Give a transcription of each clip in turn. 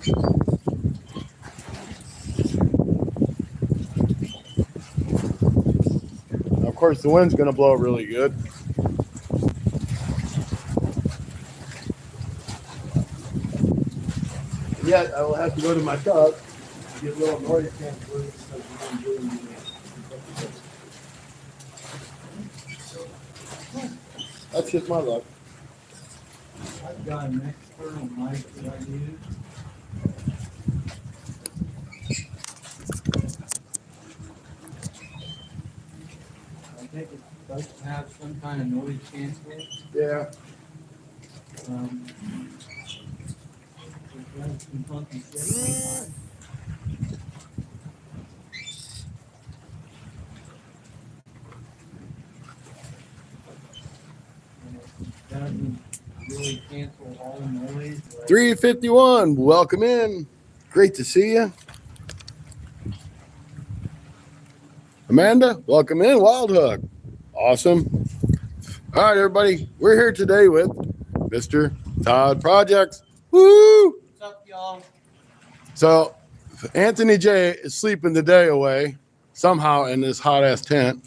Now, of course, the wind's going to blow really good. Yet, I will have to go to my truck to get a little noise canceling. That's just my luck. I've got an external mic that I use. I think it does have some kind of noise canceling. Yeah. It does some funky shit sometimes. And it doesn't really cancel all noise. Like 351, welcome in. Great to see you. Amanda, welcome in. Wild Hug. Awesome. All right, everybody. We're here today with Mr. Todd Projects. Woo! what's up, y'all? So, Anthony J is sleeping the day away somehow in this hot ass tent.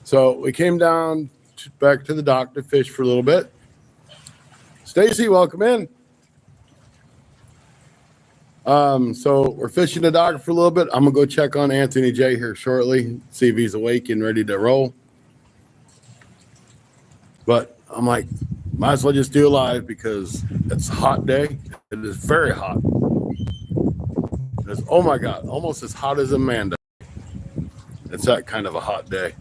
So, we came down back to the dock to fish for a little bit. Stacy, welcome in. So we're fishing the dock for a little bit. I'm gonna go check on Anthony J here shortly, see if he's awake and ready to roll. But I'm like, might as well just do it live because it's a hot day. It is very hot. It's, oh my God, almost as hot as Amanda. It's that kind of a hot day.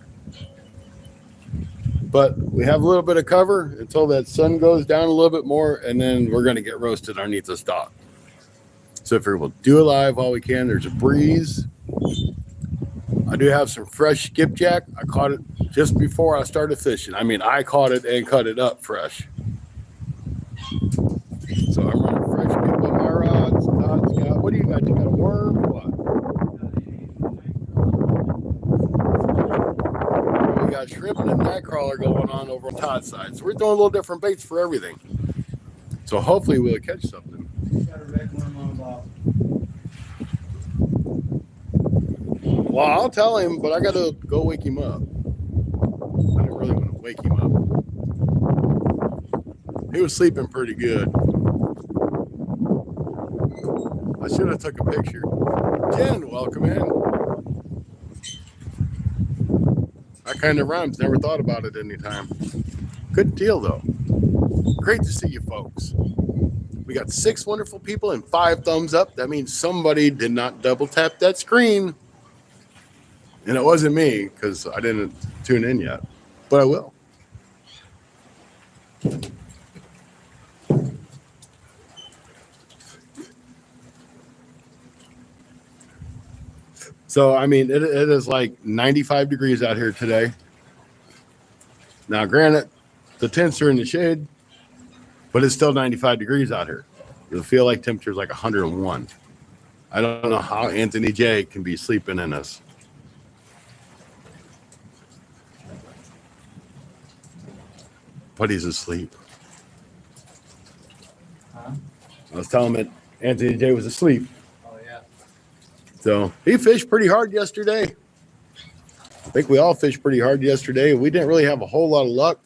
But we have a little bit of cover until that sun goes down a little bit more, and then we're gonna get roasted underneath this dock. So if we'll do it live while we can, there's a breeze. I do have some fresh skipjack. I caught it just before I started fishing. I mean, I caught it and cut it up fresh. So I'm running fresh skip on my rods. Todd's got, what do you got? You got a worm or what? We got shrimp and a night crawler going on over on Todd's side. So we're throwing a little different baits for everything. So hopefully we'll catch something. Got a red worm on about. Well, I'll tell him, but I got to go wake him up. I didn't really want to wake him up. He was sleeping pretty good. I should have took a picture. Jen, welcome in. That kind of rhymes. Never thought about it anytime. Good deal, though. Great to see you folks. We got 6 wonderful people and 5 thumbs up. That means somebody did not double tap that screen. And it wasn't me because I didn't tune in yet, but I will. So, I mean, it is like 95 degrees out here today. Now, granted, the tents are in the shade, but it's still 95 degrees out here. You'll feel like temperature's like 101. I don't know how Anthony J can be sleeping in this. But he's asleep. Huh? I was telling him that Anthony J was asleep. Oh, yeah. So he fished pretty hard yesterday. I think we all fished pretty hard yesterday. We didn't really have a whole lot of luck.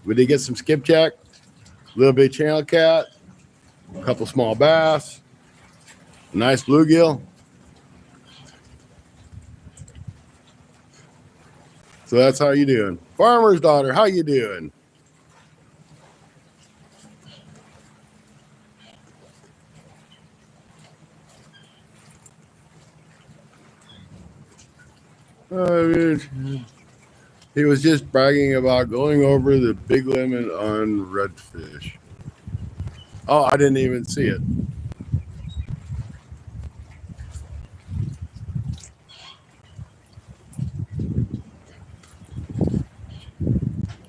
We did get some skipjack, a little bit of channel cat, a couple small bass, a nice bluegill. So that's how you doing. Farmer's daughter, how you doing? He was just bragging about going over the big limit on redfish. Oh, I didn't even see it.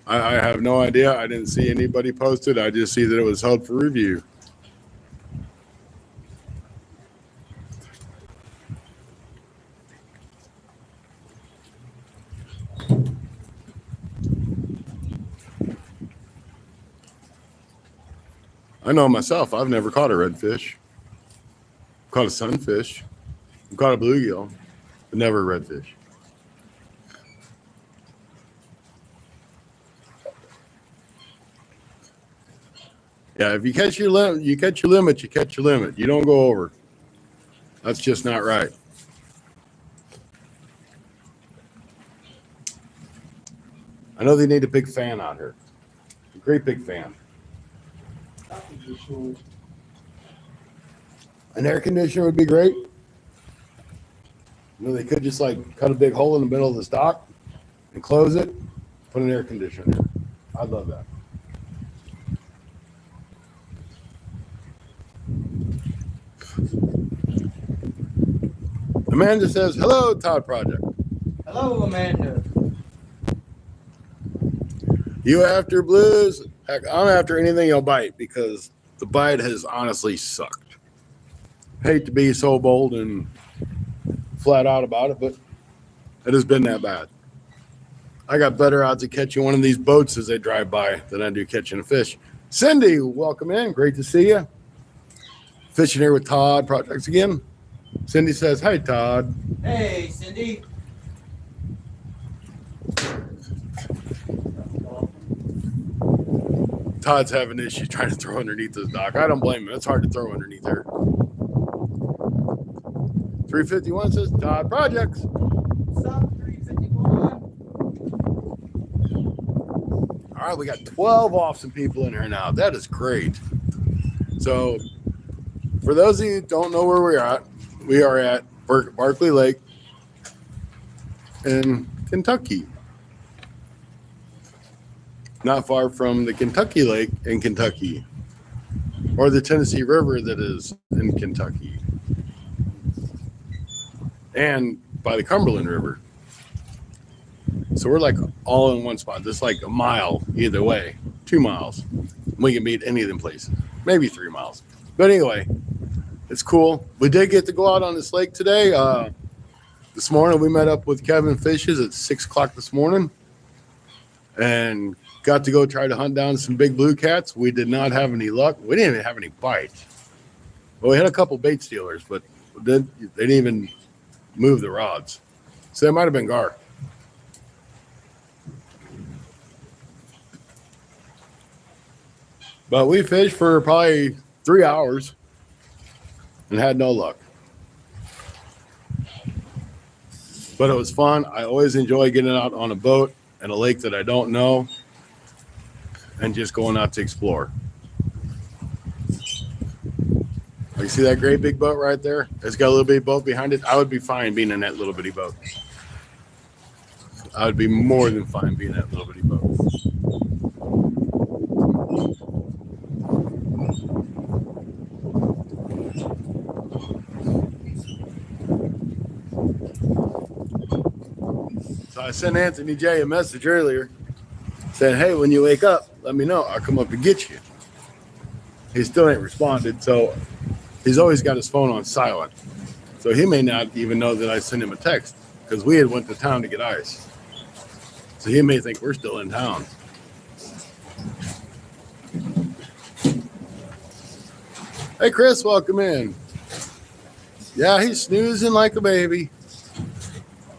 I have no idea. I didn't see anybody post it. I just see that it was held for review. I know myself, I've never caught a redfish. Caught a sunfish. Caught a bluegill, but never a redfish. Yeah, if you catch your limit, you catch your limit, you catch your limit. You don't go over. That's just not right. I know they need a big fan out here. A great big fan. An air conditioner would be great. You know, they could just like cut a big hole in the middle of the stock and close it, put an air conditioner in. I'd love that. Amanda says, hello, Todd Project. Hello, Amanda. You after blues? Heck, I'm after anything you'll bite because the bite has honestly sucked. Hate to be so bold and flat out about it, but it has been that bad. I got better odds of catching one of these boats as they drive by than I do catching a fish. Cindy, welcome in. Great to see you. Fishing here with Todd Projects again. Cindy says, hi, Todd. Hey, Cindy. Todd's having issues trying to throw underneath this dock. I don't blame him. It's hard to throw underneath there. 351 says, Todd Projects. Stop 351. All right, we got 12 awesome people in here now. That is great. So, for those of you who don't know where we are at Barkley Lake in Kentucky. Not far from the Kentucky Lake in Kentucky, or the Tennessee River that is in Kentucky, and by the Cumberland River. So we're like all in one spot. Just like a mile either way, 2 miles. We can meet any of them places, maybe 3 miles. But anyway, it's cool. We did get to go out on this lake today. This morning we met up with Kevin Fishes at 6 o'clock this morning, and got to go try to hunt down some big blue cats. We did not have any luck. We didn't even have any bites. Well, we had a couple bait stealers, but they didn't even move the rods. So they might have been gar. But we fished for probably 3 hours and had no luck. But it was fun. I always enjoy getting out on a boat and a lake that I don't know and just going out to explore. You see that great big boat right there? It's got a little bitty boat behind it. I would be fine being in that little bitty boat. I would be more than fine being in that little bitty boat. So I sent Anthony J a message earlier saying, hey, when you wake up, let me know. I'll come up and get you. He still ain't responded, so he's always got his phone on silent. So he may not even know that I sent him a text because we had went to town to get ice. So he may think we're still in town. Hey, Chris, welcome in. Yeah, he's snoozing like a baby.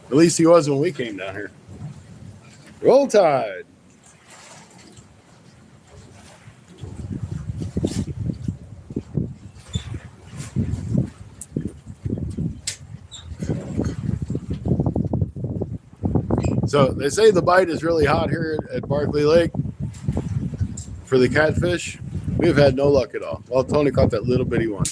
At least he was when we came down here. Roll Tide. So they say the bite is really hot here at Barkley Lake for the catfish. We've had no luck at all. Well, Tony caught that little bitty one.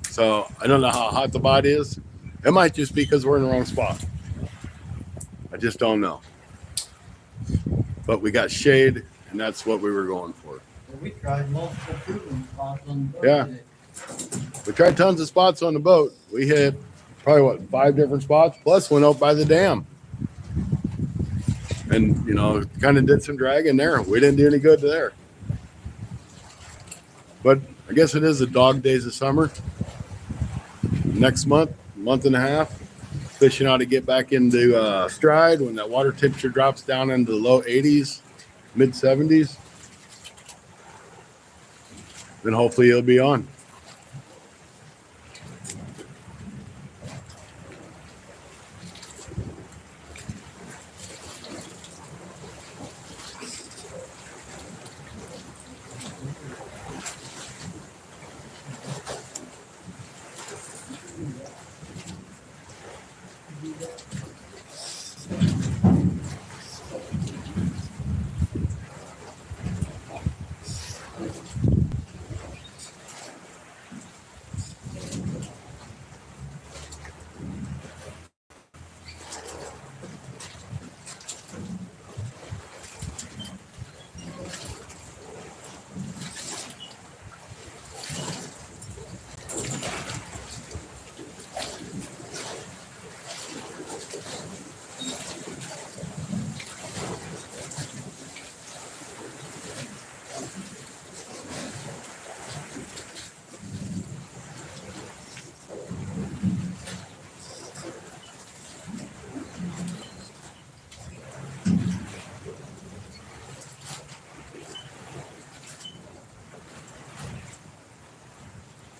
So I don't know how hot the bite is. It might just be because we're in the wrong spot. I just don't know. But we got shade, and that's what we were going for. We tried multiple proven spots on the boat. Yeah. Today. We tried tons of spots on the boat. We hit probably 5 different spots, plus went out by the dam. And, kind of did some dragging there. We didn't do any good there. But I guess it is the dog days of summer. Next month and a half, fishing ought to get back into stride when that water temperature drops down into the low 80s, mid 70s. then hopefully he'll be on.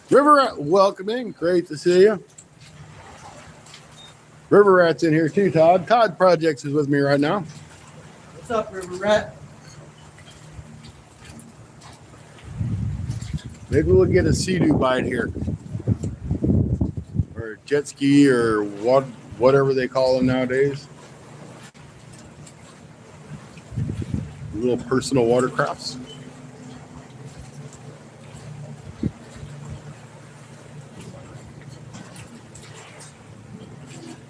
River Rat, welcome in. Great to see you. River Rat's in here too, Todd. Todd Projects is with me right now. What's up, River Rat? Maybe we'll get a sea-doo bite here. Or jet ski or whatever they call them nowadays. Little personal watercrafts.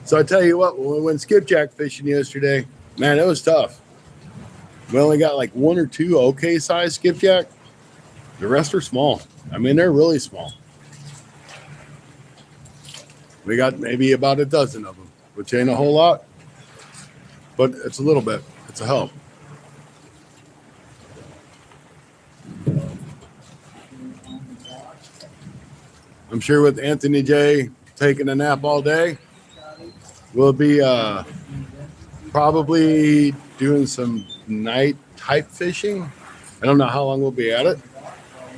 So I tell you what, when we went skipjack fishing yesterday, man, it was tough. We only got like one or two okay size skipjack. The rest are small. I mean, they're really small. We got maybe about a dozen of them, which ain't a whole lot, but it's a little bit. It's a help. I'm sure with Anthony J taking a nap all day, we'll be probably doing some night type fishing. I don't know how long we'll be at it,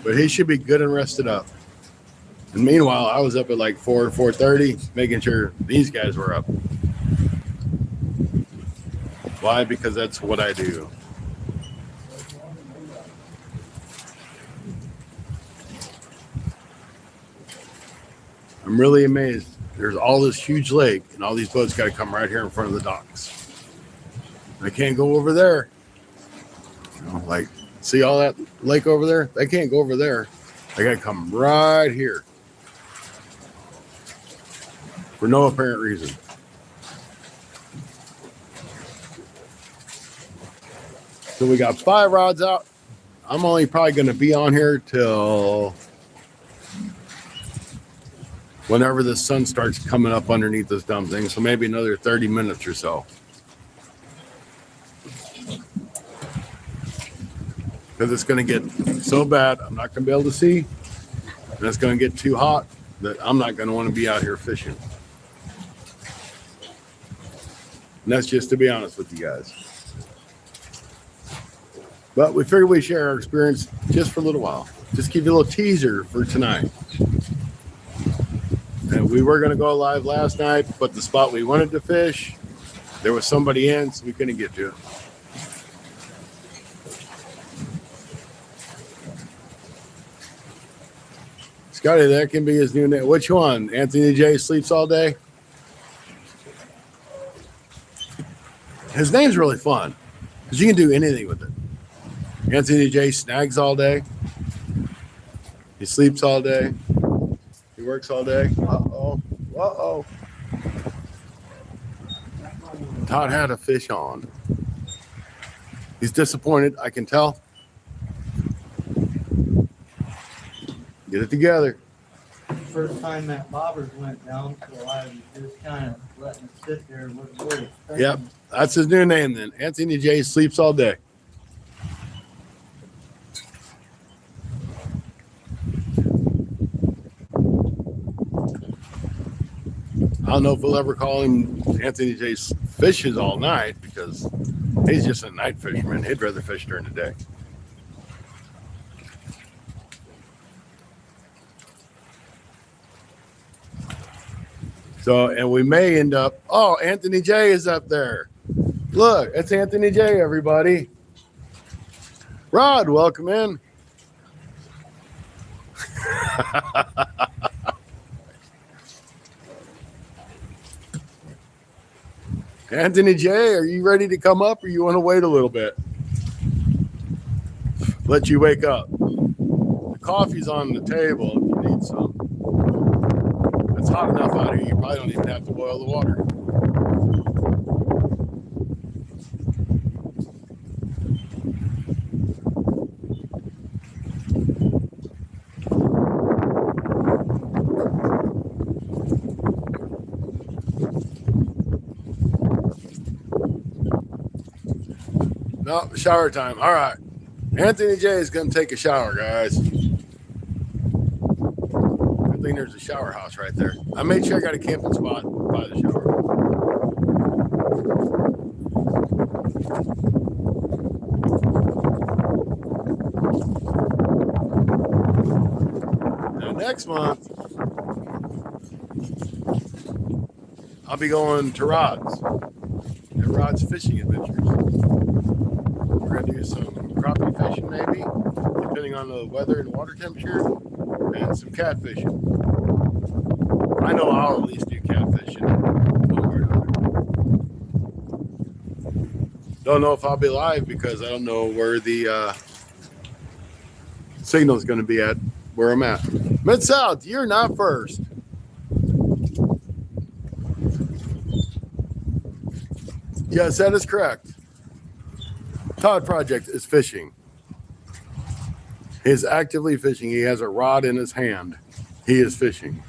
but he should be good and rested up. And meanwhile, I was up at like 4:30, making sure these guys were up. Why? Because that's what I do. I'm really amazed. There's all this huge lake, and all these boats got to come right here in front of the docks. They can't go over there. You know, like, see all that lake over there? They can't go over there. They got to come right here for no apparent reason. So we got 5 rods out. I'm only probably going to be on here till whenever the sun starts coming up underneath this dumb thing. So maybe another 30 minutes or so. Because it's going to get so bad, I'm not going to be able to see. And it's going to get too hot that I'm not going to want to be out here fishing. And that's just to be honest with you guys. But we figured we'd share our experience just for a little while. Just give you a little teaser for tonight. And we were going to go live last night, but the spot we wanted to fish, there was somebody in, so we couldn't get to it. Scotty, that can be his new name. Which one? Anthony J sleeps all day? His name's really fun because you can do anything with it. Anthony J snags all day. He sleeps all day. He works all day. Uh-oh. Uh-oh. Todd had a fish on. He's disappointed, I can tell. Get it together. First time that bobbers went down, so I was just kind of letting it sit there and wasn't really expecting. Yep, that's his new name then. Anthony J sleeps all day. I don't know if we'll ever call him Anthony J fishes all night because he's just a night fisherman. He'd rather fish during the day. So, and we may end up, oh, Anthony J is up there. Look, it's Anthony J, everybody. Rod, welcome in. Anthony J, are you ready to come up or you want to wait a little bit? Let you wake up. The coffee's on the table if you need some. It's hot enough out here, you probably don't even have to boil the water. No, shower time. All right. Anthony J is going to take a shower, guys. Good thing there's a shower house right there. I made sure I got a camping spot by the shower. Now, next month, I'll be going to Rod's. At Rod's Fishing Adventures. We're going to do some crappie fishing, maybe, depending on the weather and water temperature, and some catfishing. I know I'll at least do catfishing. Don't know if I'll be live because I don't know where the signal is going to be at where I'm at. Mid-South, you're not first. Yes, that is correct. Todd Project is fishing. He is actively fishing. He has a rod in his hand. He is fishing.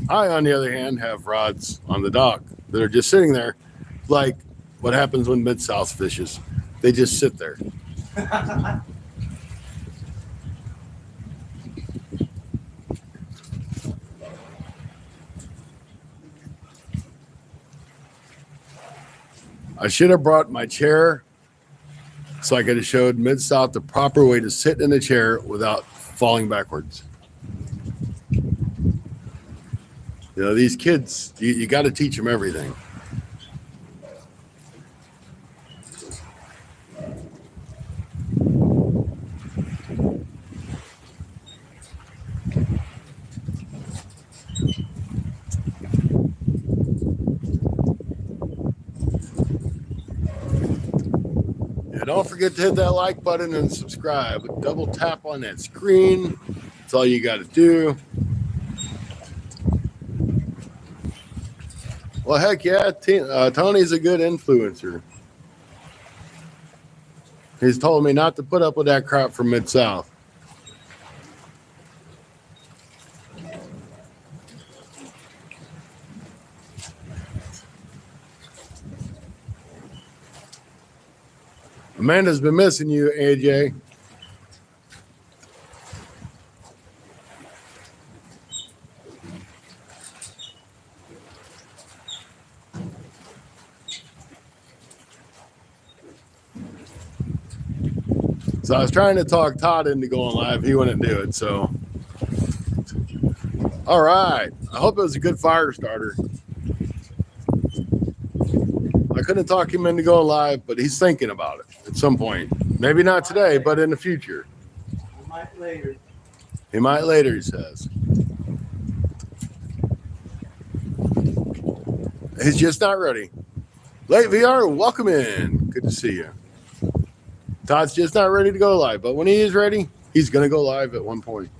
I, on the other hand, have rods on the dock that are just sitting there, like what happens when Mid-South fishes. They just sit there. I should have brought my chair so I could have showed Mid-South the proper way to sit in a chair without falling backwards. You know, these kids, you got to teach them everything. Don't forget to hit that like button and subscribe. Double tap on that screen. That's all you got to do. Well, heck yeah, Tony's a good influencer. He's told me not to put up with that crap from Mid-South. Amanda's been missing you, AJ. So I was trying to talk Todd into going live. He wouldn't do it, so. All right. I hope it was a good fire starter. I couldn't talk him into going live, but he's thinking about it at some point. Maybe not today, but in the future. He might later. He might later, he says. He's just not ready. Late VR, welcome in. Good to see you. Todd's just not ready to go live, but when he is ready, he's going to go live at one point.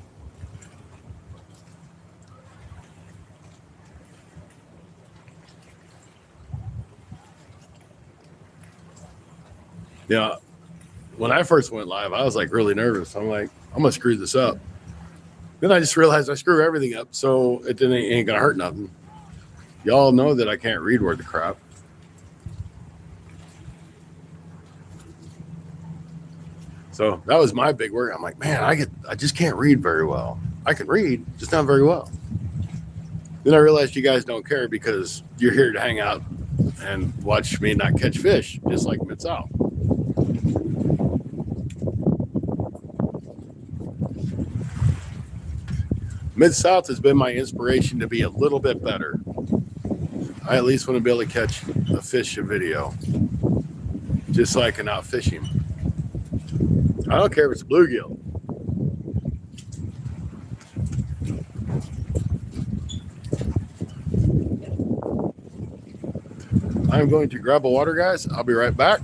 Yeah, when I first went live, I was like really nervous. I'm like, I'm gonna screw this up. Then I just realized I screw everything up, so it ain't gonna hurt nothing. Y'all know that I can't read worth the crap. So that was my big worry. I'm like, man, I just can't read very well. I can read, just not very well. Then I realized you guys don't care because you're here to hang out and watch me not catch fish, just like Mid-South. Mid-South has been my inspiration to be a little bit better. I at least want to be able to catch a fish a video, just so I can outfish him. I don't care if it's a bluegill. I'm going to grab a water, guys. I'll be right back.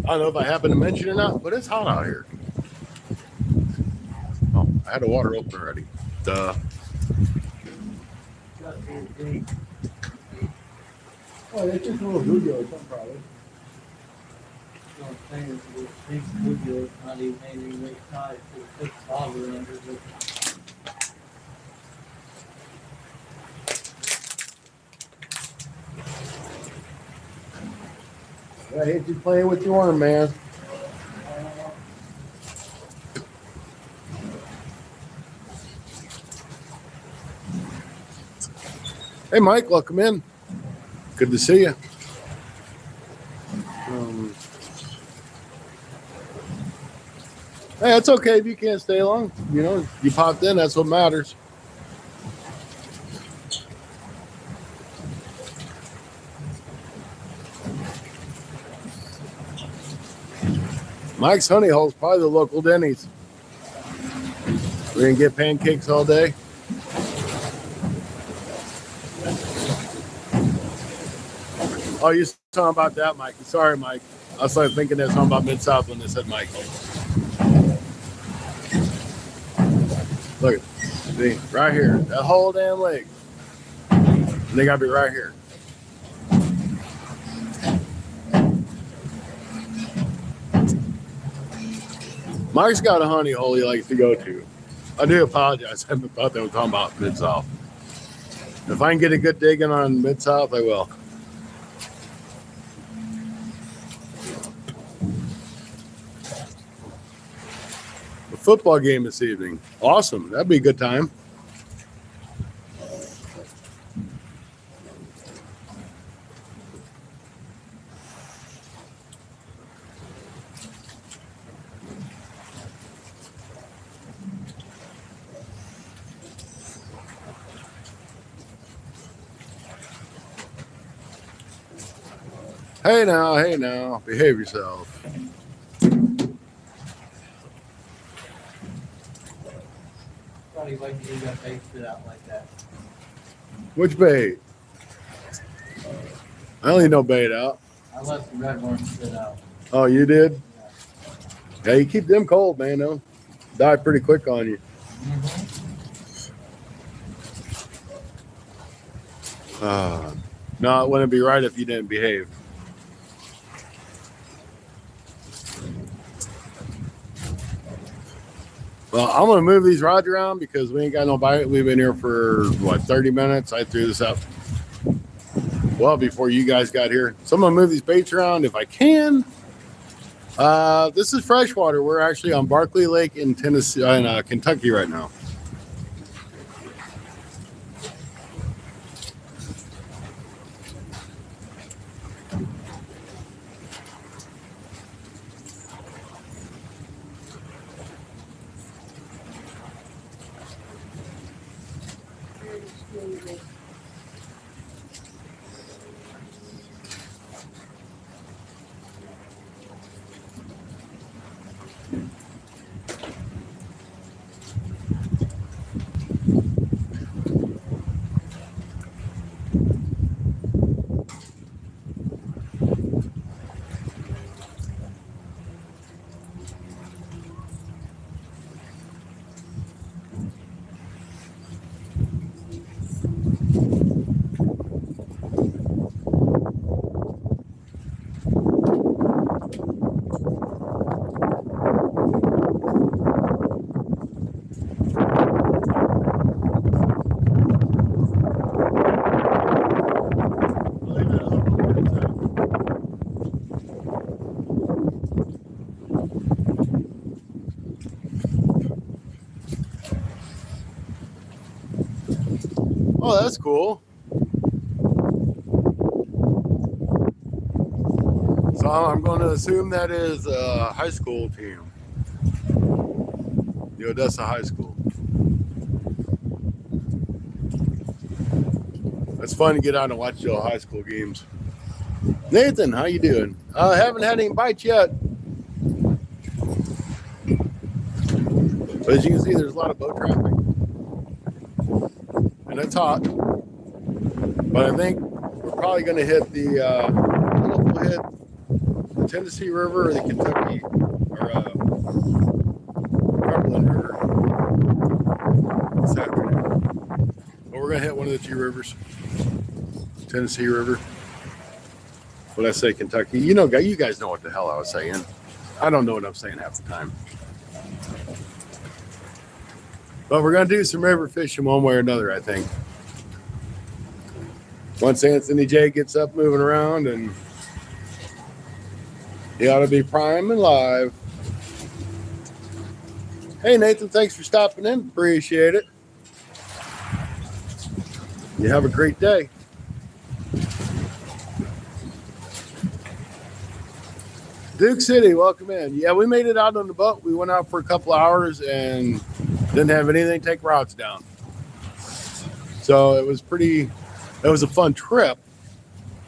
I don't know if I happen to mention it or not, but it's hot out here. Oh, I had the water open already. Duh. Oh, that's just a little bluegill or something, probably. Big bluegill, not even any weight tide, so it's bobber under the. I hate you playing with your arm, man. Hey, Mike, welcome in. Good to see you. Hey, it's okay if you can't stay long. You know, you popped in, that's what matters. Mike's Honey Hole's probably the local Denny's. We're going to get pancakes all day. Oh, you're talking about that, Mike. Sorry, Mike. I started thinking there's something about Mid-South when they said Mike. Look, see, right here. That whole damn leg. And they got to be right here. Mike's got a honey hole he likes to go to. I do apologize. I thought they were talking about Mid-South. If I can get a good digging on Mid-South, I will. A football game this evening. Awesome. That'd be a good time. Hey now, behave yourself. Probably like to leave that bait spit out like that. Which bait? I only know bait out. I let the red worm spit out. Oh, you did? Yeah. Yeah, you keep them cold, man. They'll die pretty quick on you. No, it wouldn't be right if you didn't behave. Well, I'm going to move these rods around because we ain't got no bite. We've been here for, 30 minutes? I threw this up well before you guys got here. So I'm going to move these baits around if I can. This is freshwater. We're actually on Barkley Lake in Tennessee, in Kentucky right now. Oh, that's cool. So I'm going to assume that is a high school team. The Odessa High School. It's fun to get out and watch the high school games. Nathan, how you doing? I haven't had any bites yet. But as you can see, there's a lot of boat traffic. And it's hot. But I think we're probably going to hit the, I don't know if we'll hit the Tennessee River or the Kentucky or Cumberland River this afternoon. But we're going to hit one of the two rivers. Tennessee River. What I say, Kentucky? You know, you guys know what the hell I was saying. I don't know what I'm saying half the time. But we're going to do some river fishing one way or another, I think. Once Anthony J gets up moving around, and he ought to be prime and live. Hey, Nathan, thanks for stopping in. Appreciate it. You have a great day. Duke City, welcome in. Yeah, we made it out on the boat. We went out for a couple hours and didn't have anything take rods down. So it was a fun trip,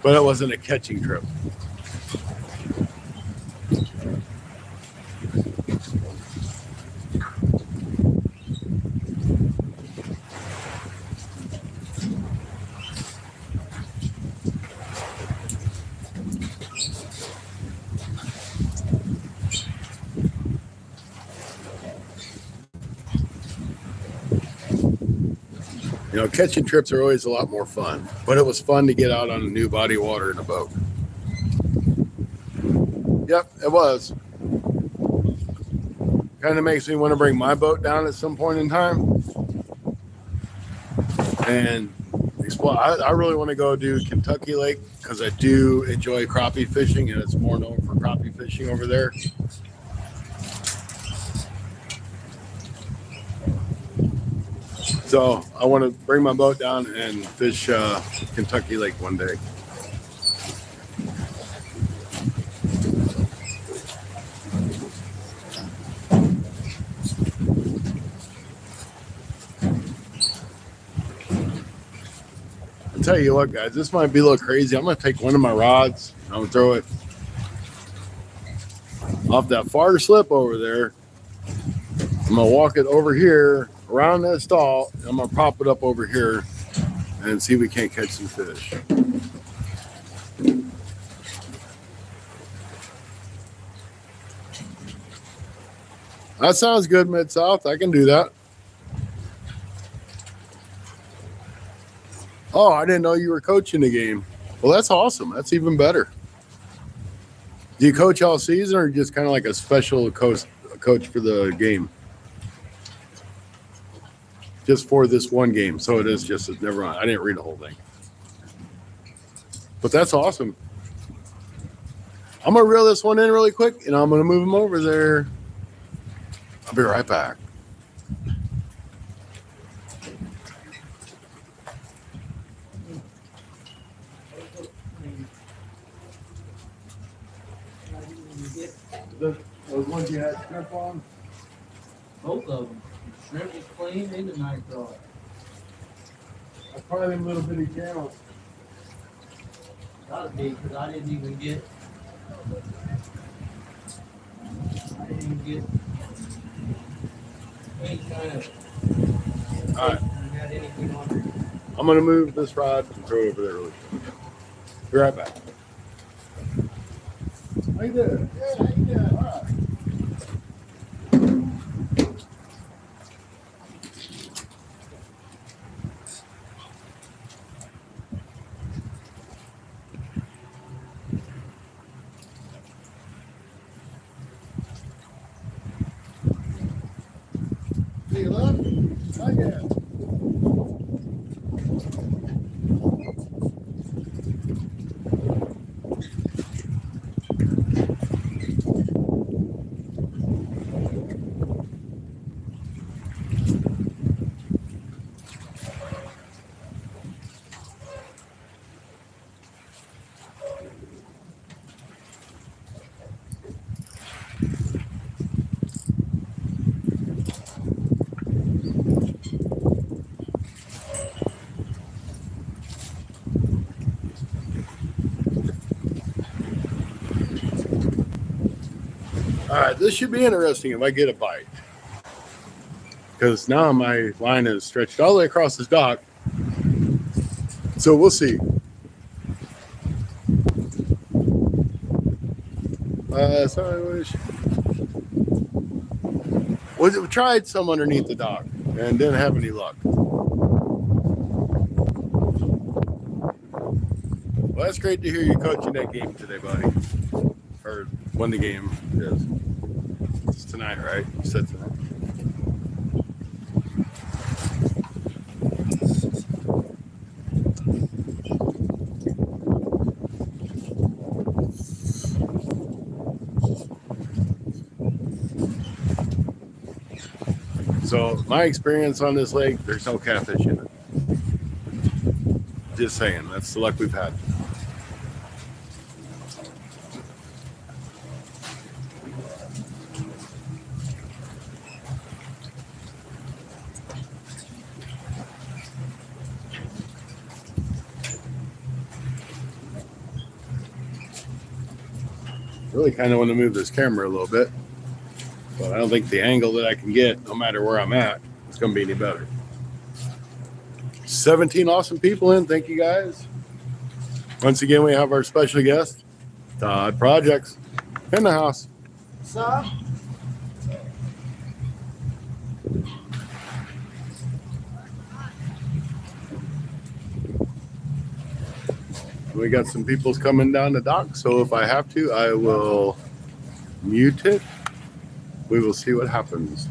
but it wasn't a catching trip. You know, catching trips are always a lot more fun, but it was fun to get out on a new body of water in a boat. Yep, it was. Kind of makes me want to bring my boat down at some point in time and explore. I really want to go do Kentucky Lake because I do enjoy crappie fishing, and it's more known for crappie fishing over there. So I want to bring my boat down and fish Kentucky Lake one day. I'll tell you what, guys, this might be a little crazy. I'm going to take one of my rods. I'm going to throw it off that far slip over there. I'm going to walk it over here around that stall. I'm going to prop it up over here and see if we can't catch some fish. That sounds good, Mid-South. I can do that. Oh, I didn't know you were coaching the game. Well, that's awesome. That's even better. Do you coach all season or just kind of like a special coach for the game? Just for this one game. So it is just, never mind. I didn't read the whole thing. But that's awesome. I'm going to reel this one in really quick, and I'm going to move him over there. I'll be right back. Those ones you had shrimp on? Both of them. Shrimp was clean and the night rod. That's probably them little bitty channels. Gotta be, because I didn't even get any kind of. All right. Had anything on it. I'm going to move this rod and throw it over there really quick. Be right back. How you doing? Good. How you doing? All right. See you, love? Hi, yeah. All right, this should be interesting if I get a bite. Because now my line is stretched all the way across this dock. So we'll see. We tried some underneath the dock and didn't have any luck. Well, that's great to hear you coaching that game today, buddy. Or when the game is. It's tonight, right? You said tonight. So my experience on this lake, there's no catfish in it. Just saying, that's the luck we've had. Really kind of want to move this camera a little bit, but I don't think the angle that I can get, no matter where I'm at, is going to be any better. 17 awesome people in. Thank you guys. Once again, we have our special guest, Todd Projects, in the house. What's up? We got some people's coming down the dock, so if I have to, I will mute it. We will see what happens.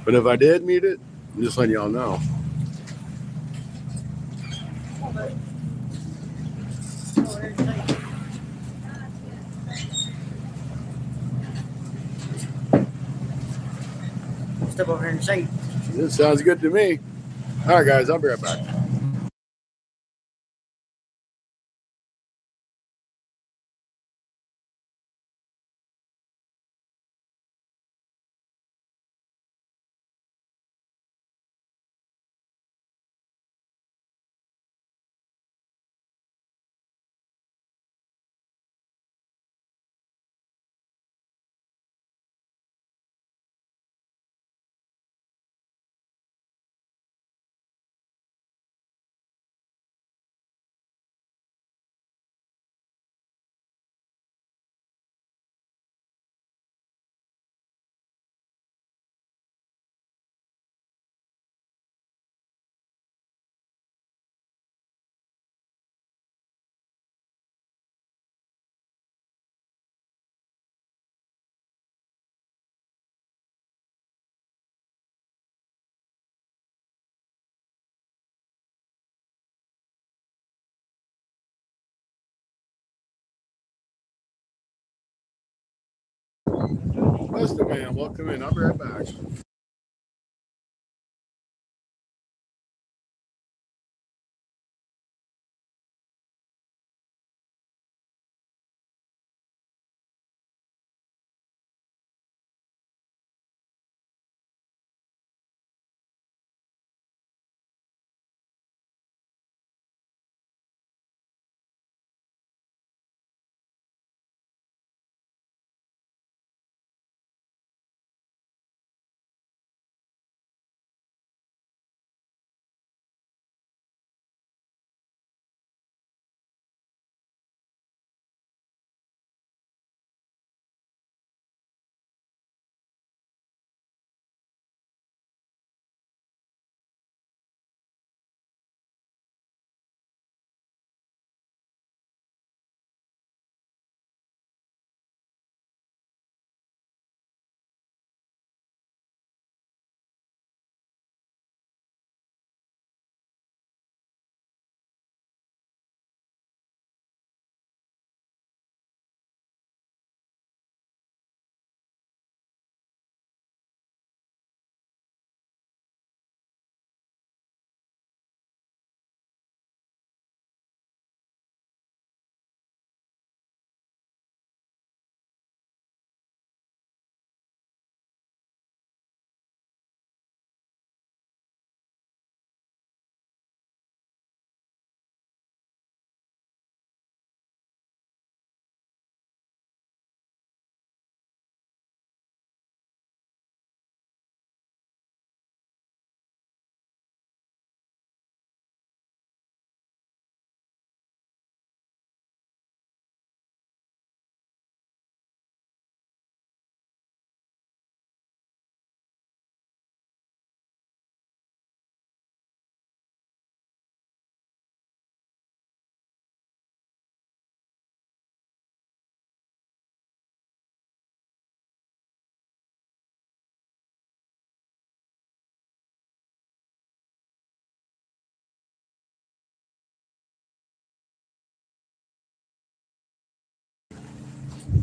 But if I did mute it, I'm just letting y'all know. Step over here and say. This sounds good to me. All right, guys, I'll be right back. Listen, man, welcome in. I'll be right back.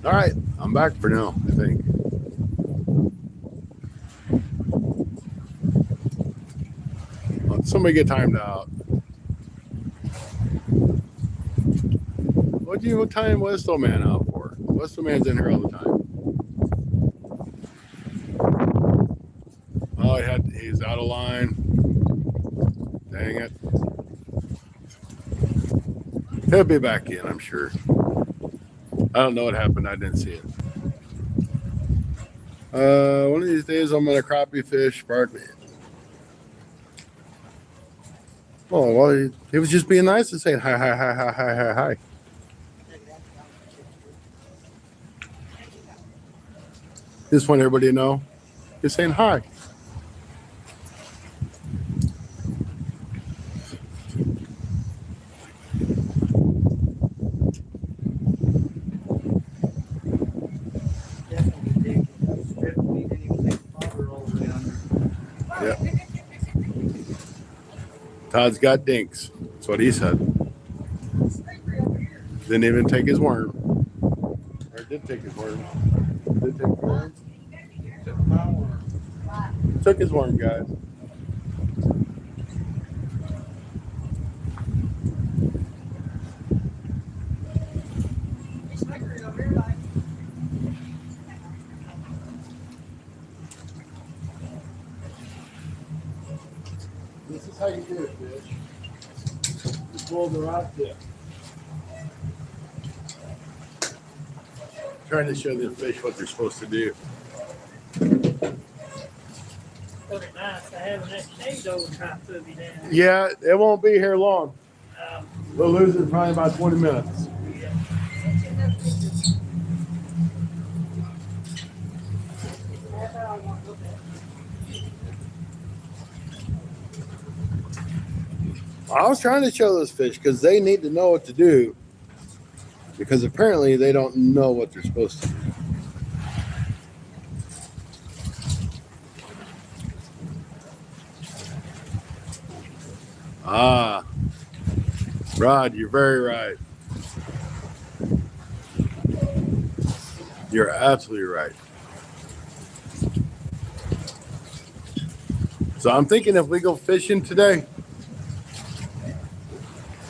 All right, I'm back for now, I think. Let somebody get timed out. What time Westo Man out for? Westo Man's in here all the time. Oh, he's out of line. Dang it. He'll be back in, I'm sure. I don't know what happened. I didn't see it. One of these days I'm gonna crappie fish. Pardon me. Oh well, he was just being nice and saying hi, hi, hi, hi, hi, hi, hi. Just want everybody to know he's saying hi. Definitely dig it. Strip me, then you take the bobber all the way under. Yep. Todd's got dinks. That's what he said. Didn't even take his worm. Or did take his worm. Did take his worm. Took my worm. Took his worm, guys. This is how you do it, fish. You pull the rod tip. Trying to show the fish what they're supposed to do. Really nice to have that shade over top of you down. Yeah, it won't be here long. Um, We'll lose it in probably about 20 minutes. yeah. I was trying to show those fish because they need to know what to do because apparently they don't know what they're supposed to do. Ah, Rod, you're very right. You're absolutely right. So I'm thinking if we go fishing today,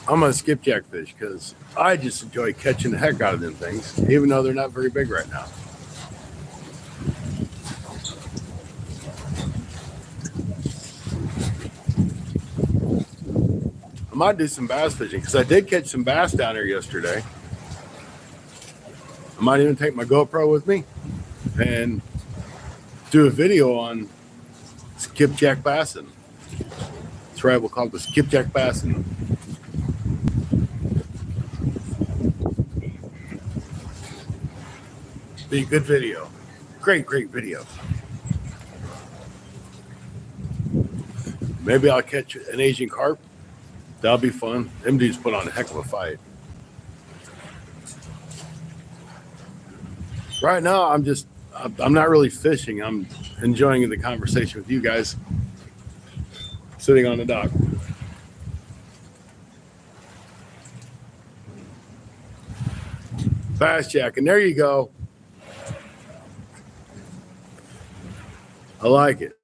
I'm gonna skipjack fish because I just enjoy catching the heck out of them things, even though they're not very big right now. I might do some bass fishing because I did catch some bass down here yesterday. I might even take my GoPro with me and do a video on skipjack bassing. That's right, we'll call it the skipjack bassing. Be a good video. Great video. Maybe I'll catch an Asian carp. That'll be fun. Them dudes put on a heck of a fight. Right now, I'm not really fishing. I'm enjoying the conversation with you guys sitting on the dock. Bass jacking. There you go. I like it.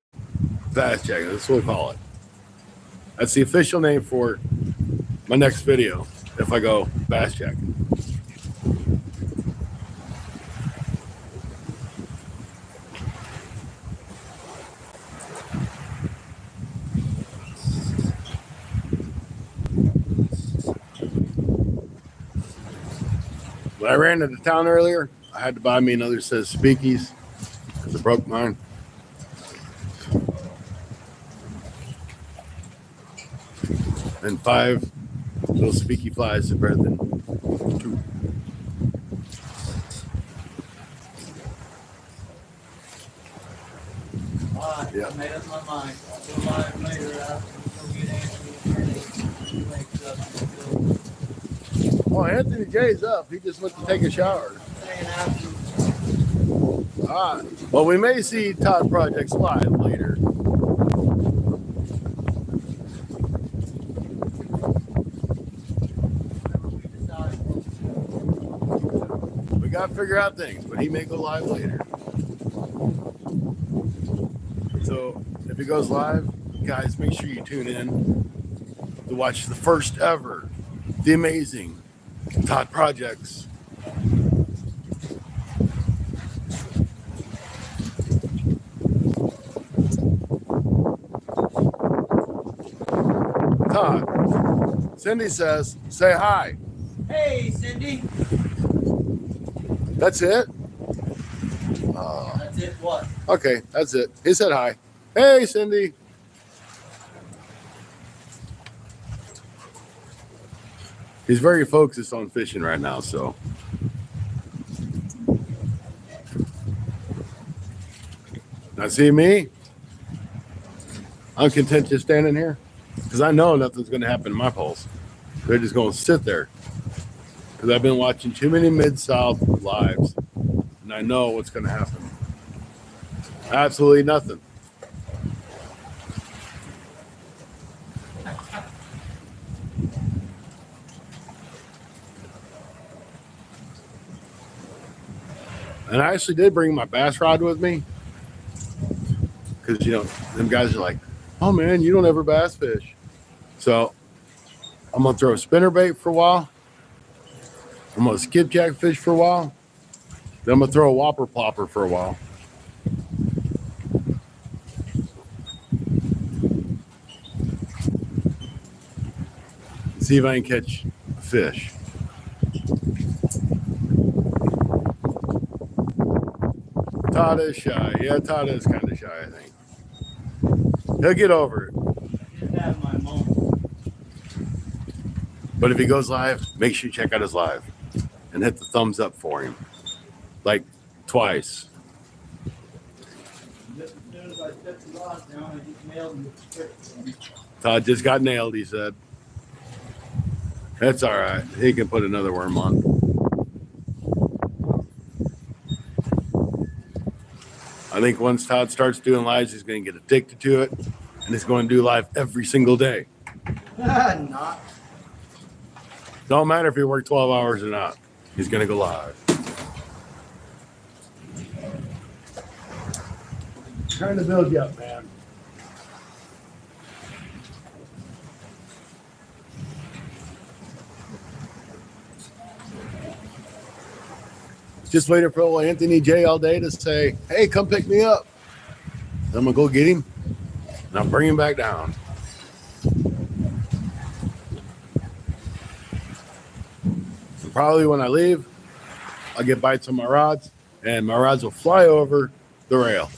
Bass jacking. That's what we'll call it. That's the official name for my next video if I go bass jacking. When I ran into town earlier, I had to buy me another set of speakies because I broke mine. And 5 little speaky flies are better than 2. Alright, Yeah. I made up my mind. I'll go live later. I'll go get Anthony when he wakes up and Oh, Anthony J's up. He just went to take a shower. staying after. All right. Well, we may see Todd Projects live later. We got to figure out things, but he may go live later. So if he goes live, guys, make sure you tune in to watch the first ever, the amazing Todd Projects. Todd, Cindy says, say hi. Hey, Cindy. That's it? That's it. What? Okay, that's it. He said hi. Hey, Cindy. He's very focused on fishing right now, so. Now, see me? I'm content just standing here because I know nothing's going to happen to my poles. They're just going to sit there because I've been watching too many Mid-South lives, and I know what's going to happen. Absolutely nothing. And I actually did bring my bass rod with me because, you know, them guys are like, oh, man, you don't ever bass fish. So I'm going to throw a spinnerbait for a while. I'm going to skipjack fish for a while. Then I'm going to throw a whopper plopper for a while. See if I can catch a fish. Todd is shy. Yeah, Todd is kind of shy, I think. He'll get over it. Just have my moment. But if he goes live, make sure you check out his live and hit the thumbs up for him. Like twice. Just as soon as I set the rod down, I just nailed him with the stick. Todd just got nailed, he said. That's all right. He can put another worm on. I think once Todd starts doing lives, he's going to get addicted to it, and he's going to do live every single day. Not. Don't matter if he worked 12 hours or not. He's going to go live. Trying to build you up, man. Just waiting for old Anthony J all day to say, hey, come pick me up. I'm going to go get him, and I'll bring him back down. And probably when I leave, I'll get bites on my rods, and my rods will fly over the rail.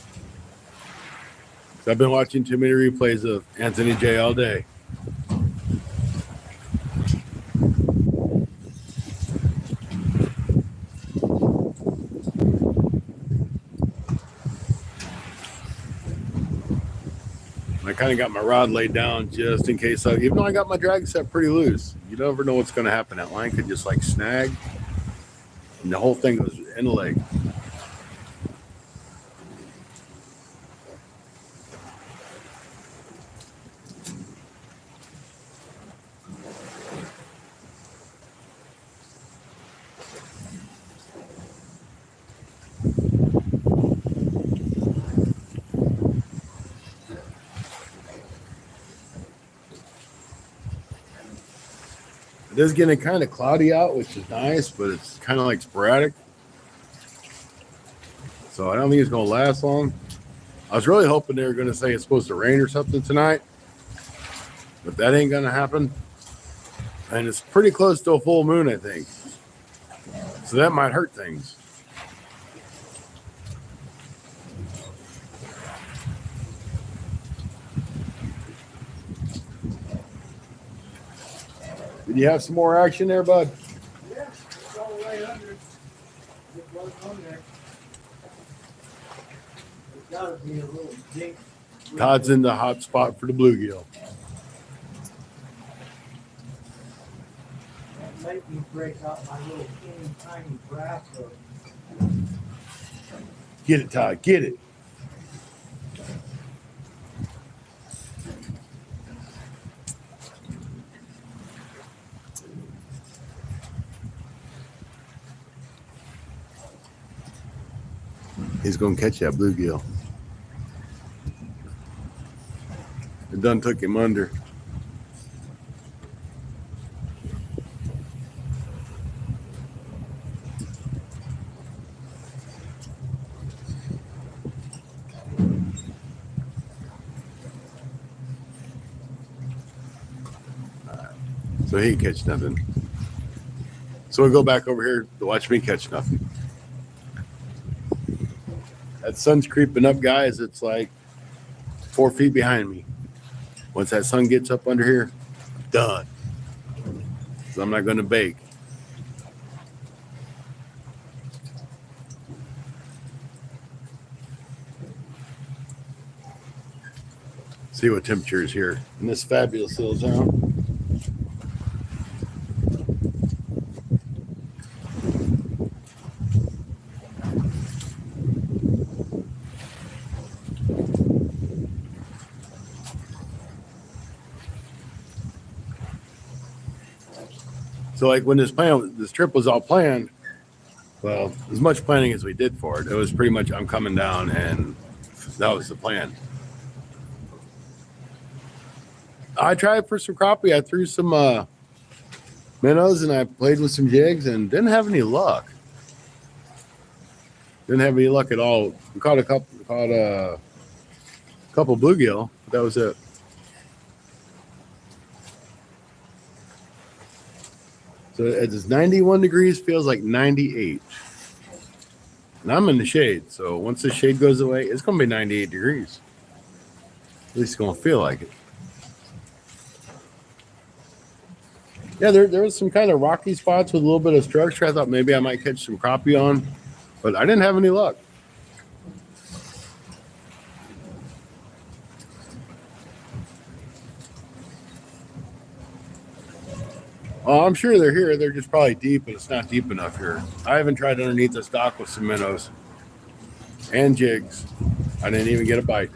So I've been watching too many replays of Anthony J all day. I kind of got my rod laid down just in case. Even though I got my drag set pretty loose, you never know what's going to happen. That line could just like snag, and the whole thing goes in the lake. It is getting kind of cloudy out, which is nice, but it's kind of like sporadic. So I don't think it's going to last long. I was really hoping they were going to say it's supposed to rain or something tonight, but that ain't going to happen. And it's pretty close to a full moon, I think. So that might hurt things. Did you have some more action there, bud? Yeah, it's all right under. It was on there. There's gotta be a little dink. Todd's in the hot spot for the bluegill. That made me break out my little teeny tiny brass hook. Get it, Todd. Get it. He's going to catch that bluegill. It done took him under. So he ain't catch nothing. So we go back over here to watch me catch nothing. That sun's creeping up, guys. It's like 4 feet behind me. Once that sun gets up under here, done. So I'm not going to bake. See what temperature is here in this fabulous little zone. So like when this trip was all planned, well, as much planning as we did for it, it was pretty much I'm coming down and that was the plan. I tried for some crappie. I threw some minnows and I played with some jigs and didn't have any luck. Didn't have any luck at all. We caught a couple bluegill, but that was it. So it's 91 degrees, feels like 98. And I'm in the shade, so once the shade goes away, it's going to be 98 degrees. At least it's going to feel like it. Yeah, there was some kind of rocky spots with a little bit of structure. I thought maybe I might catch some crappie on, but I didn't have any luck. Oh, I'm sure they're here. They're just probably deep, but it's not deep enough here. I haven't tried underneath this dock with some minnows and jigs. I didn't even get a bite.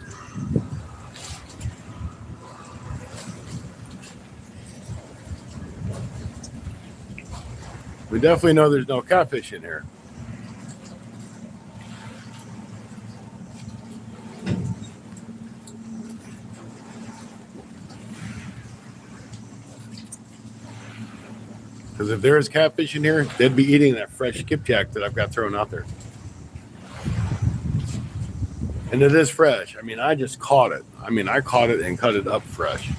We definitely know there's no catfish in here. Because if there is catfish in here, they'd be eating that fresh skipjack that I've got thrown out there. And it is fresh. I mean, I just caught it. I mean, I caught it and cut it up fresh.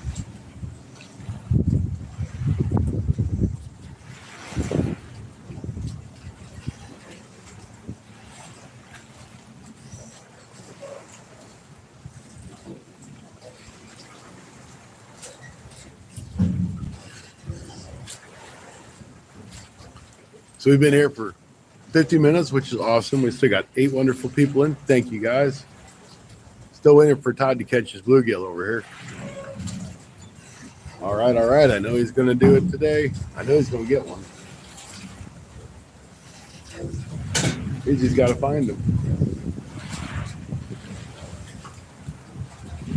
So we've been here for 50 minutes, which is awesome. We still got 8 wonderful people in. Thank you, guys. Still waiting for Todd to catch his bluegill over here. All right, all right. I know he's going to do it today. I know he's going to get one. He's just got to find him.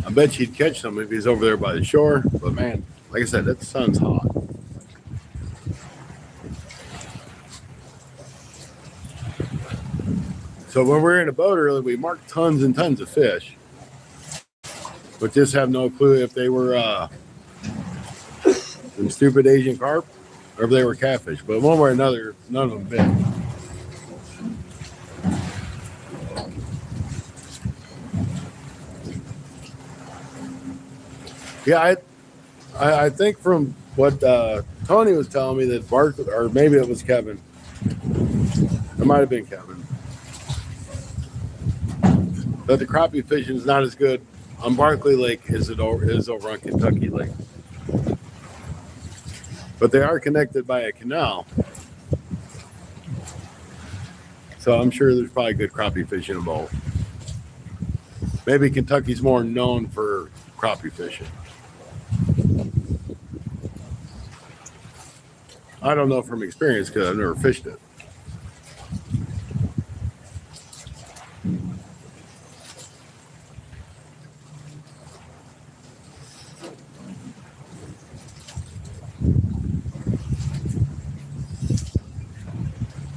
I bet you'd catch some if he's over there by the shore. But, man, like I said, that sun's hot. So when we were in a boat earlier, we marked tons and tons of fish, but just have no clue if they were some stupid Asian carp or if they were catfish. But one way or another, none of them bit. Yeah, I think from what Tony was telling me that Bart, or maybe it was Kevin. It might have been Kevin. But the crappie fishing is not as good on Barkley Lake as it is over on Kentucky Lake. But they are connected by a canal. So I'm sure there's probably good crappie fishing in both. Maybe Kentucky's more known for crappie fishing. I don't know from experience because I've never fished it.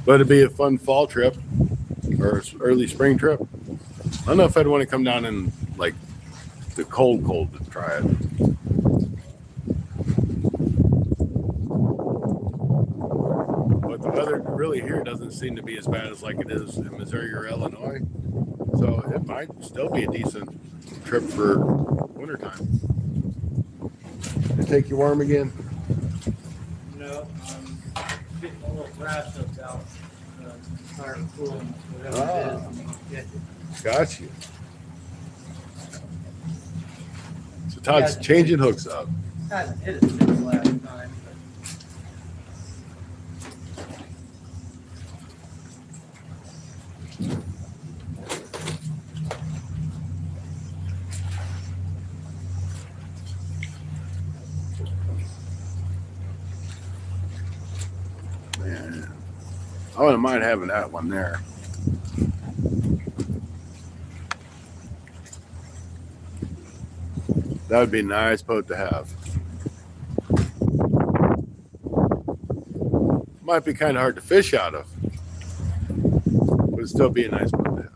But it'd be a fun fall trip or early spring trip. I don't know if I'd want to come down in like the cold to try it. But the weather really here doesn't seem to be as bad as like it is in Missouri or Illinois. So it might still be a decent trip for wintertime. Did it take you warm again? No, getting a little grass up out, start cooling, whatever it is, and you can get it. Got you. So Todd's changing hooks up. Hadn't hit it since last time, but. Man, I wouldn't mind having that one there. That would be a nice boat to have. Might be kind of hard to fish out of, but it'd still be a nice boat to have.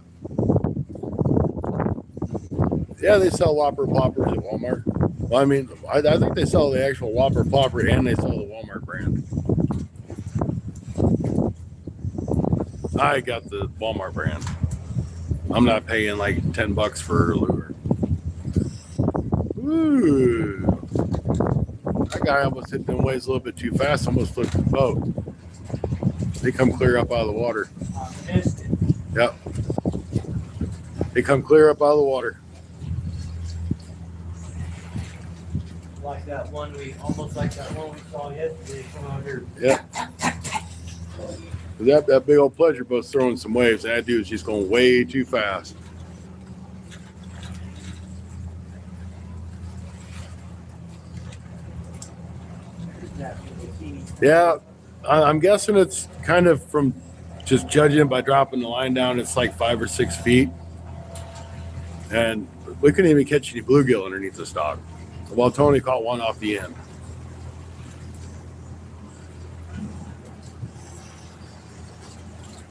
Yeah, they sell Whopper Ploppers at Walmart. Well, I mean, I think they sell the actual Whopper Plopper and they sell the Walmart brand. I got the Walmart brand. I'm not paying like $10 for a lure. Ooh. That guy almost hit them waves a little bit too fast, almost flipped the boat. They come clear up out of the water. I missed it. Yep. They come clear up out of the water. Like that one almost like that one we saw yesterday come out here. Yeah. That big old pleasure boat's throwing some waves. That dude's just going way too fast. Yeah, I'm guessing it's kind of from just judging it by dropping the line down. It's like 5 or 6 feet. And we couldn't even catch any bluegill underneath the stock. Well, Tony caught one off the end.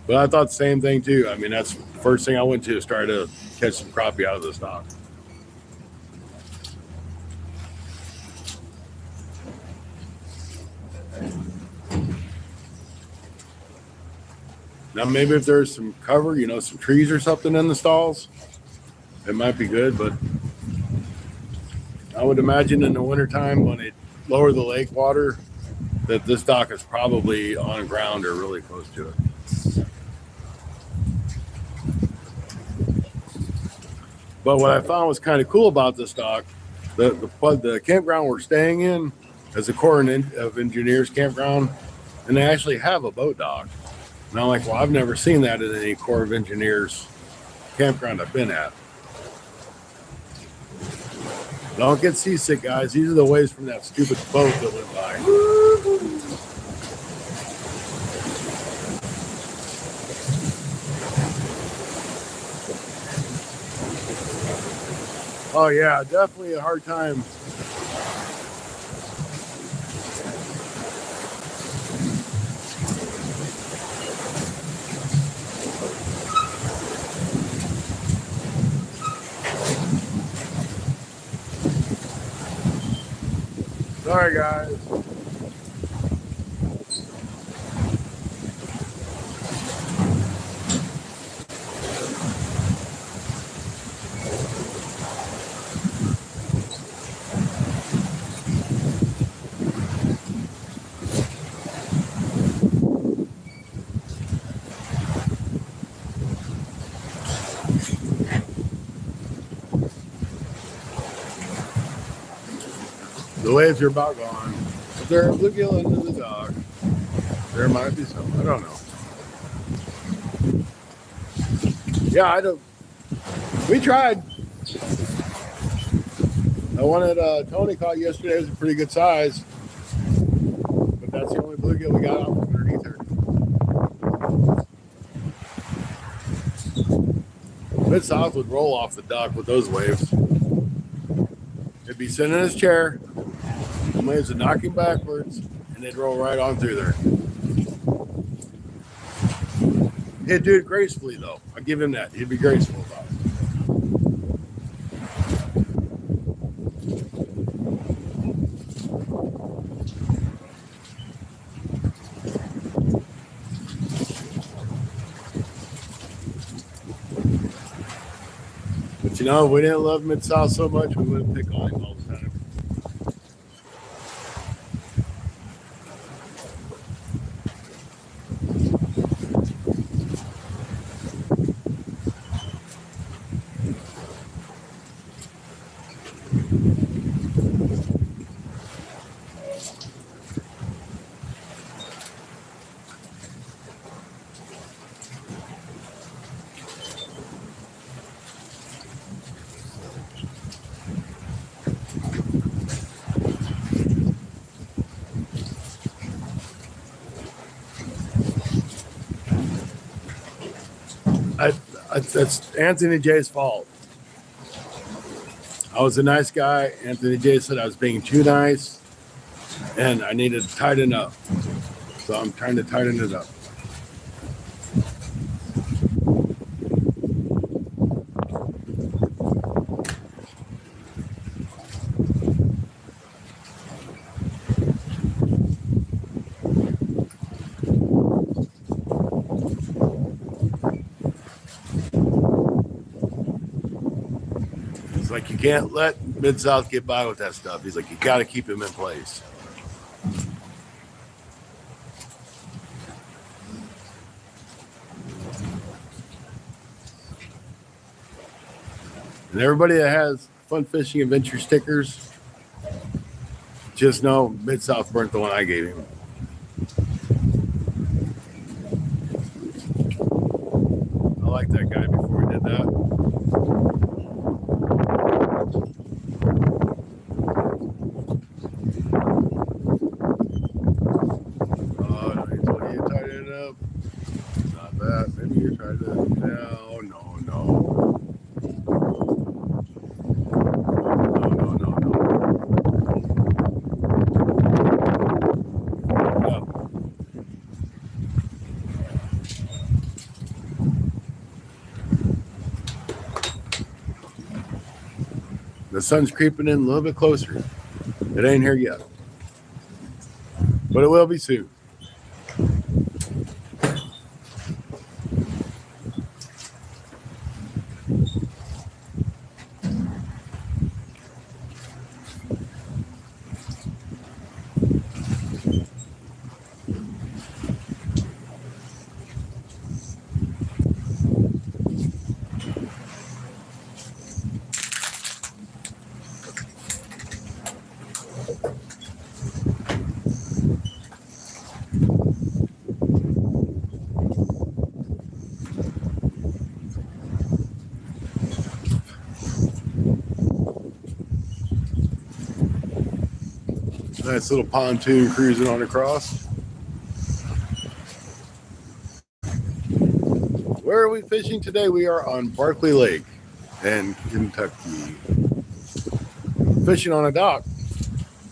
But I thought the same thing too. I mean, that's the first thing I went to is try to catch some crappie out of the stock. Now, maybe if there's some cover, some trees or something in the stalls, it might be good. But I would imagine in the wintertime when it lower the lake water, that this dock is probably on ground or really close to it. But what I found was kind of cool about this dock, the campground we're staying in is a Corps of Engineers campground, and they actually have a boat dock. And I'm like, well, I've never seen that at any Corps of Engineers campground I've been at. Don't get seasick, guys. These are the waves from that stupid boat that went by. Oh yeah, definitely a hard time. Sorry, guys. The waves are about gone. If there are bluegill into the dock, there might be some. I don't know. Yeah, I don't. We tried. The one that Tony caught yesterday was a pretty good size, but that's the only bluegill we got out from underneath her. Mid-South would roll off the dock with those waves. He'd be sitting in his chair. The waves would knock him backwards, and they'd roll right on through there. He'd do it gracefully, though. I'll give him that. He'd be graceful about it. But you know, if we didn't love Mid-South so much, we wouldn't pick on him all the time. That's Anthony J's fault. I was a nice guy. Anthony J said I was being too nice, and I needed to tighten up. So I'm trying to tighten it up. It's like you can't let Mid-South get by with that stuff. He's like, you got to keep him in place. And everybody that has Fun Fishing Adventure stickers, just know Mid-South burnt the one I gave him. I liked that guy before he did that. The sun's creeping in a little bit closer. It ain't here yet, but it will be soon. Nice little pontoon cruising on across. Where are we fishing today? We are on Barkley Lake in Kentucky. Fishing on a dock.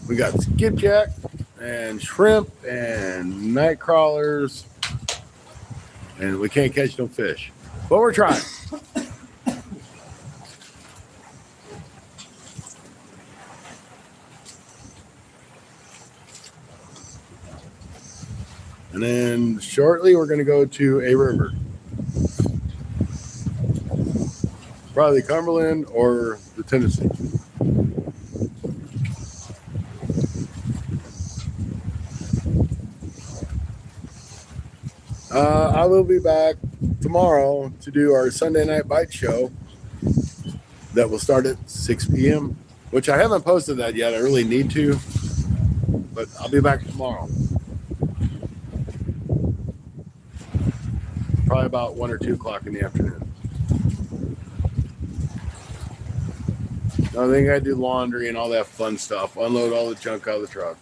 We got skipjack and shrimp and night crawlers, and we can't catch no fish, but we're trying. And then shortly, we're going to go to a river. Probably Cumberland or the Tennessee. I will be back tomorrow to do our Sunday night bite show that will start at 6 p.m., which I haven't posted that yet. I really need to, but I'll be back tomorrow. Probably about 1 or 2 o'clock in the afternoon. I think I do laundry and all that fun stuff. Unload all the junk out of the truck.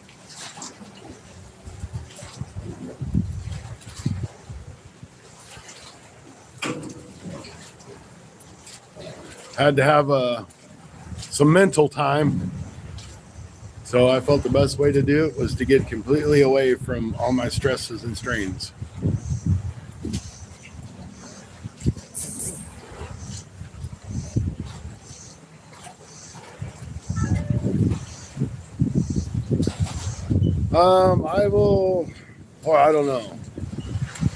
Had to have some mental time. So I felt the best way to do it was to get completely away from all my stresses and strains. I will, or I don't know,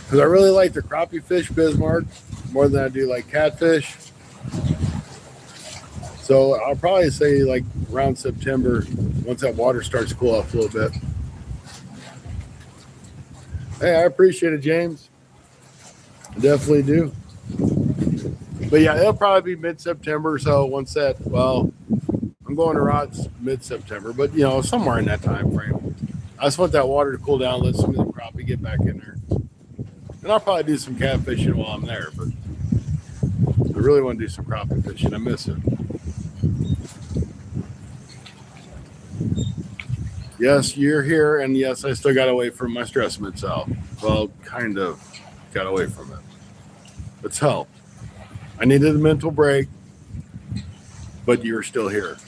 because I really like the crappie fish Bismarck more than I do like catfish. So I'll probably say like around September, once that water starts to cool off a little bit. Hey, I appreciate it, James. I definitely do. But yeah, it'll probably be mid-September. So once that, well, I'm going to rods mid-September, but you know, somewhere in that time frame. I just want that water to cool down, let some of the crappie get back in there. And I'll probably do some catfishing while I'm there, but I really want to do some crappie fishing. I miss it. Yes, you're here, and yes, I still got away from my stress mid-south. Well, kind of got away from it. It's helped. I needed a mental break, but you're still here.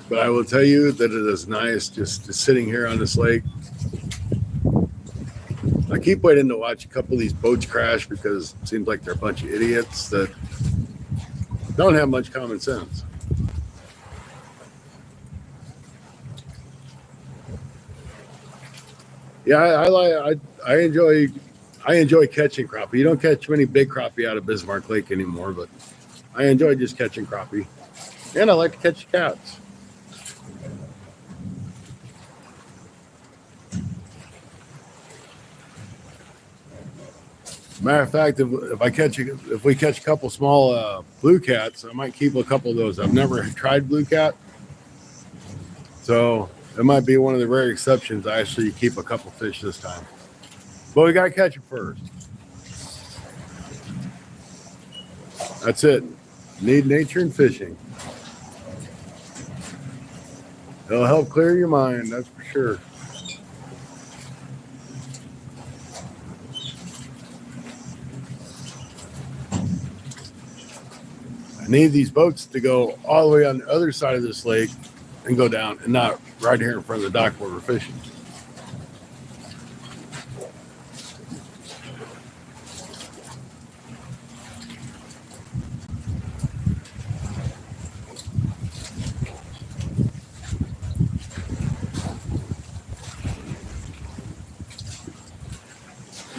But I will tell you that it is nice just sitting here on this lake. I keep waiting to watch a couple of these boats crash because it seems like they're a bunch of idiots that don't have much common sense. Yeah, I enjoy catching crappie. You don't catch many big crappie out of Bismarck Lake anymore, but I enjoy just catching crappie, and I like to catch cats. Matter of fact, if we catch a couple small blue cats, I might keep a couple of those. I've never tried blue cat, so it might be one of the rare exceptions. I actually keep a couple fish this time, but we gotta catch it first. That's it. Need nature and fishing. It'll help clear your mind, that's for sure. I need these boats to go all the way on the other side of this lake and go down, and not right here in front of the dock where we're fishing.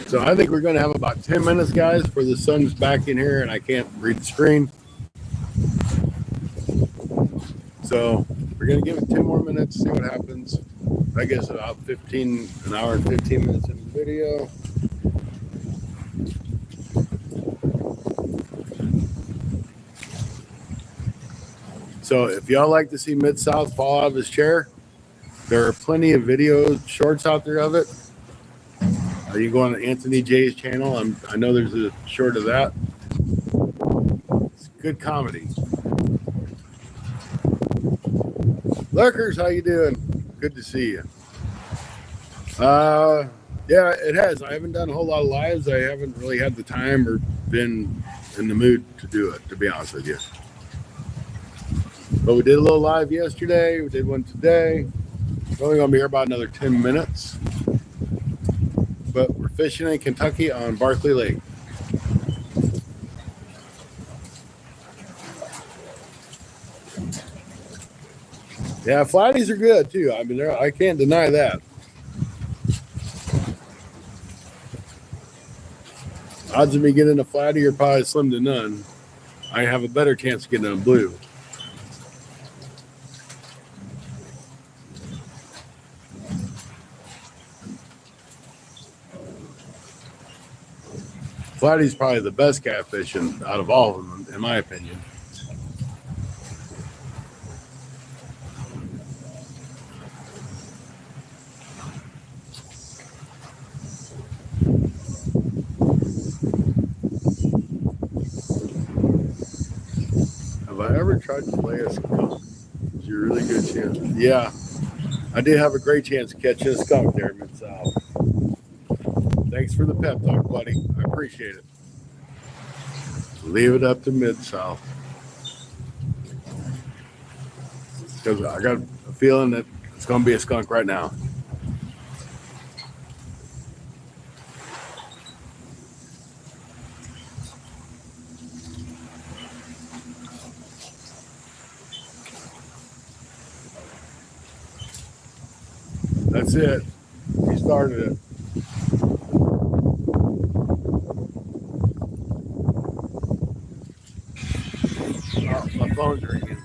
So I think we're going to have about 10 minutes, guys, before the sun's back in here and I can't read the screen. So we're going to give it 10 more minutes, see what happens. I guess about an hour and 15 minutes in the video. So if y'all like to see Mid-South fall out of his chair, there are plenty of video shorts out there of it. You go on Anthony J's channel. I know there's a short of that. It's good comedy. Lurkers, how you doing? Good to see you. Yeah, it has. I haven't done a whole lot of lives. I haven't really had the time or been in the mood to do it, to be honest with you. But we did a little live yesterday. We did one today. We're only going to be here about another 10 minutes. But we're fishing in Kentucky on Barkley Lake. Yeah, flatties are good too. I mean, I can't deny that. Odds of me getting a flatty are probably slim to none. I have a better chance of getting a blue. Flatty's probably the best catfish out of all of them, in my opinion. Have I ever tried to play a skunk? It's a really good chance. Yeah, I did have a great chance of catching a skunk there in Mid-South. Thanks for the pep talk, buddy. I appreciate it. Leave it up to Mid-South. because I got a feeling that it's going to be a skunk right now. That's it. He started it. Oh, my phone's ringing.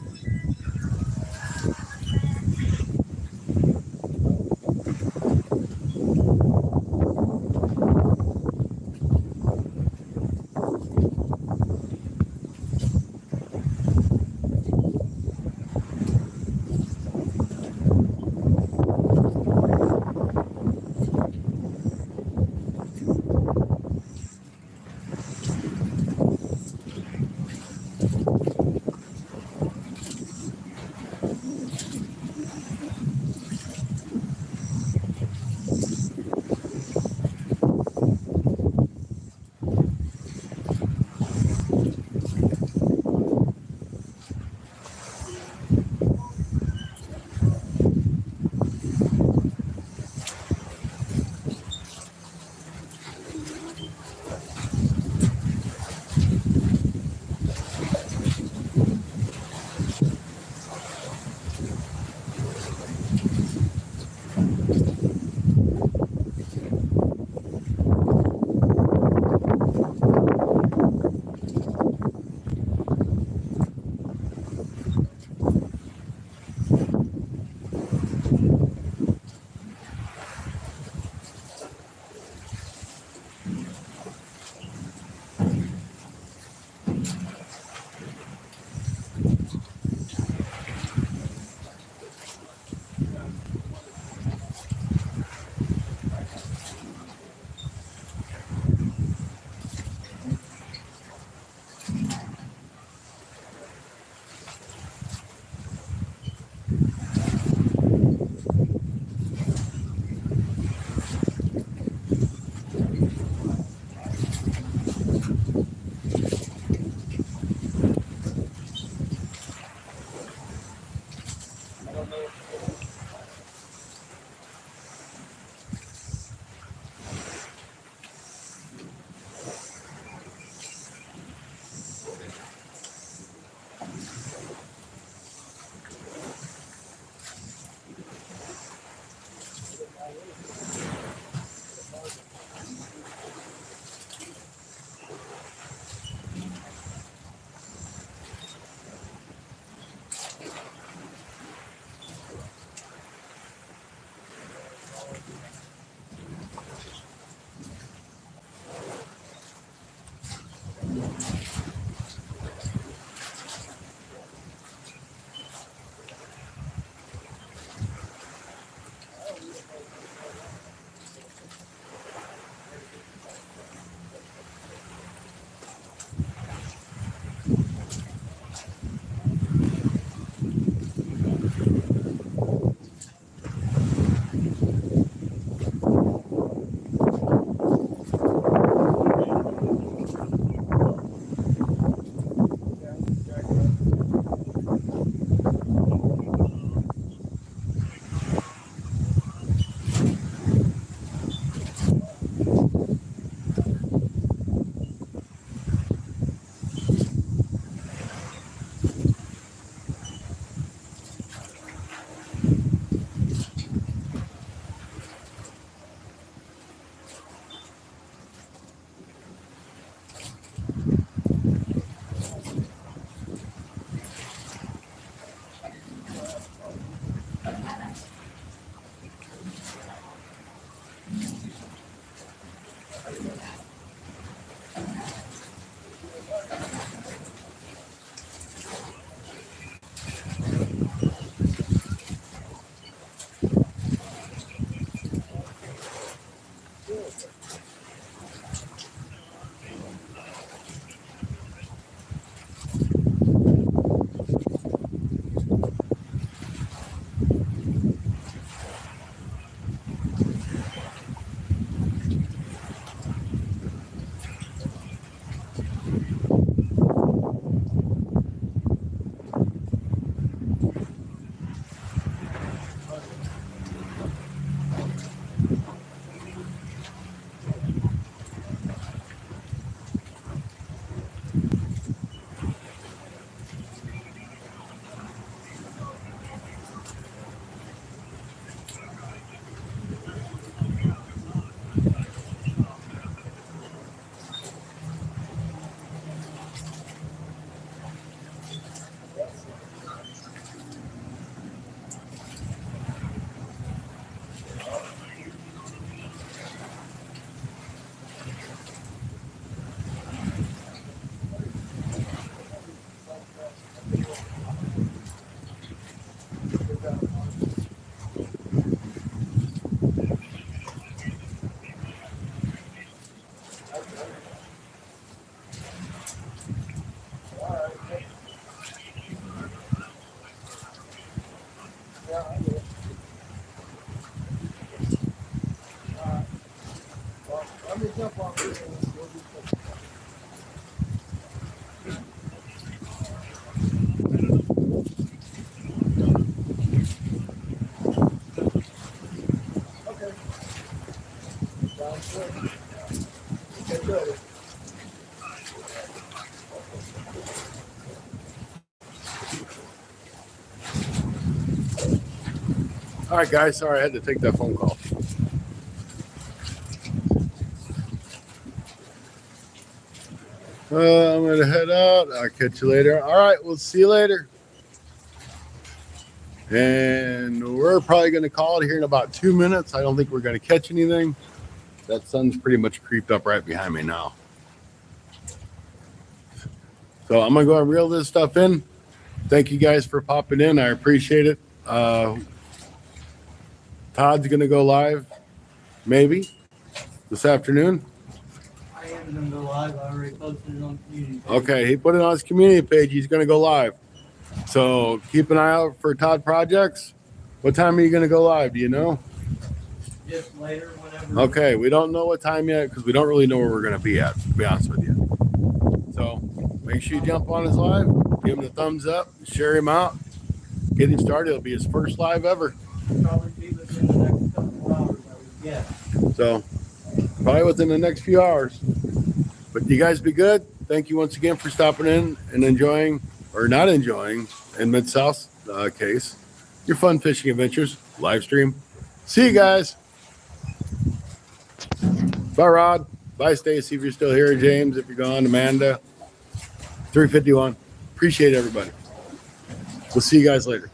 Yeah, I will. Well, let me jump on this one. We'll do something. Okay. Sounds good. Okay, good. All right, guys. Sorry, I had to take that phone call. I'm gonna head out. I'll catch you later. All right, we'll see you later. And we're probably gonna call it here in about 2 minutes. I don't think we're gonna catch anything. That sun's pretty much creeped up right behind me now. So I'm gonna go and reel this stuff in. Thank you guys for popping in. I appreciate it. Todd's gonna go live, maybe this afternoon. I am gonna go live. I already posted it on community. page. Okay, he put it on his community page. He's gonna go live. So keep an eye out for Todd Projects. What time are you gonna go live? Do you know? Just later, whenever. Okay, we don't know what time yet because we don't really know where we're gonna be at, to be honest with you. So make sure you jump on his live, give him the thumbs up, share him out, get him started. It'll be his first live ever. Probably be within the next couple of hours, I would guess. So probably within the next few hours. But you guys be good. Thank you once again for stopping in and enjoying, or not enjoying, in Mid-South case, your fun fishing adventures live stream. See you guys. Bye, Rod. Bye, Stacy, if you're still here. James, if you're gone. Amanda. 351. Appreciate everybody. We'll see you guys later.